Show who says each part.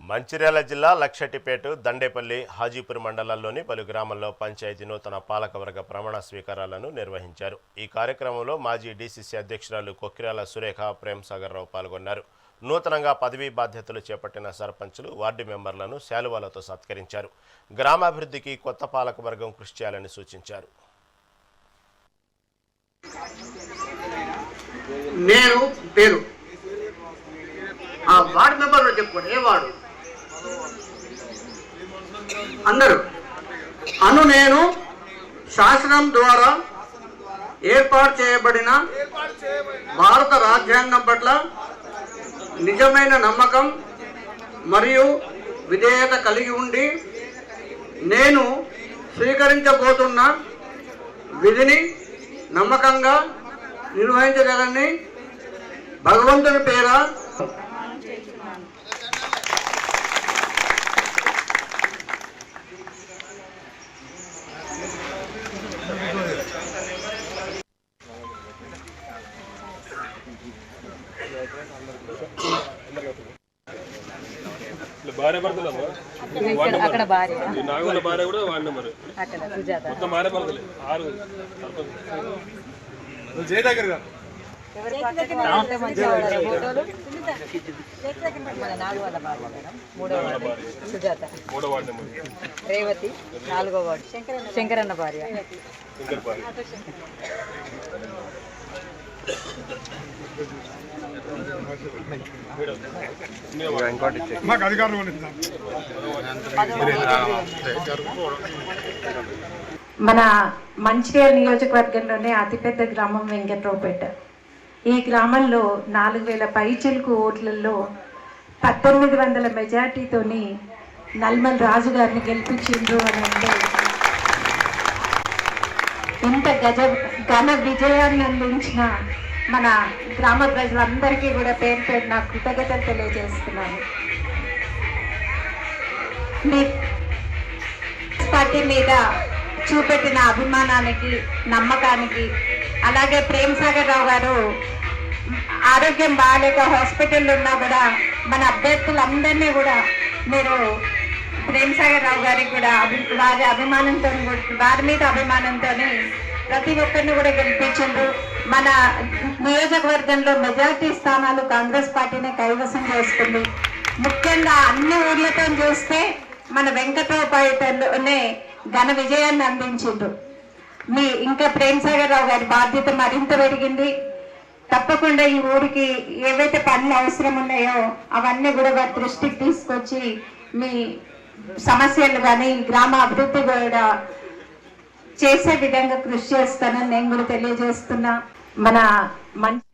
Speaker 1: మంచిర్యాల జిల్లా లక్షటిపేట, దండేపల్లి, హాజీపూర్ మండలాల్లోని పలు గ్రామాల్లో పంచాయతీ నూతన పాలకవర్గ ప్రమాణ స్వీకారాలను నిర్వహించారు. ఈ కార్యక్రమంలో మాజీ డీసీసీ అధ్యక్షురాలు కొక్కిరాల సురేఖ, ప్రేమ్సాగర్ రావు పాల్గొన్నారు. నూతనంగా పదవీ బాధ్యతలు చేపట్టిన సర్పంచులు, వార్డు మెంబర్లను శాలువాలతో సత్కరించారు. గ్రామాభివృద్ధికి కొత్త పాలకవర్గం కృషి చేయాలని సూచించారు.
Speaker 2: నేను పేరు ఆ వార్డు మెంబర్లో చెప్పుకోండి. ఏ వార్డు అందరూ నేను శాసనం ద్వారా ఏర్పాటు చేయబడిన భారత రాజ్యాంగం పట్ల నిజమైన నమ్మకం మరియు విధేయత కలిగి ఉండి నేను స్వీకరించబోతున్న విధిని నమ్మకంగా నిర్వహించగలని భగవంతుని పేర
Speaker 3: భార్య భర్తలు అక్కడ భార్య నాగోళ్ళ భార్య కూడా వార్డు నెంబర్ అక్కడ సుజాత మొత్తం భార్య భర్తలే 6 జయ దగ్గర సుజాత 3వ వార్డు నెంబర్ రేవతి 4వ వార్డు శంకరన్న భార్య
Speaker 4: మన మంచిర్యాల నియోజకవర్గంలోనే అతిపెద్ద గ్రామం వెంకట్రావుపేట. ఈ గ్రామంలో 4000 పైచిలుకు ఓట్లలో 1900 మెజార్టీతోని నల్మల్ రాజు గారిని గెలిపించిండ్రు అని అంటే ఇంత ఘన విజయాన్ని అందించిన మన గ్రామ ప్రజలందరికీ కూడా పేరు పేరు నా కృతజ్ఞతలు తెలియజేస్తున్నాను. మీ పార్టీ మీద చూపెట్టిన అభిమానానికి, నమ్మకానికి, అలాగే ప్రేమ్సాగర్ రావు గారు ఆరోగ్యం బాగాలేక హాస్పిటల్లో ఉన్నా కూడా మన అభ్యర్థులందరినీ కూడా మీరు ప్రేమ్సాగర్ రావు గారికి కూడా వారి అభిమానంతో, వారి మీద అభిమానంతో ప్రతి ఒక్కరిని కూడా గెలిపించారు. మన నియోజకవర్గంలో మెజార్టీ స్థానాలు కాంగ్రెస్ పార్టీనే కైవసం చేస్తుంది. ముఖ్యంగా అన్ని ఊర్లతో చూస్తే మన వెంకట్రావుపేటలోనే ఘన విజయాన్ని అందించిండ్రు. ఇంకా ప్రేమ్సాగర్ రావు గారి బాధ్యత మరింత పెరిగింది. తప్పకుండా ఈ ఊరికి ఏవైతే పనులు అవసరం ఉన్నాయో అవన్నీ కూడా వారి దృష్టికి తీసుకొచ్చి మీ సమస్యలు కానీ గ్రామ అభివృద్ధి కూడా చేసే విధంగా కృషి చేస్తానని నేను కూడా తెలియజేస్తున్నా. మన మంచి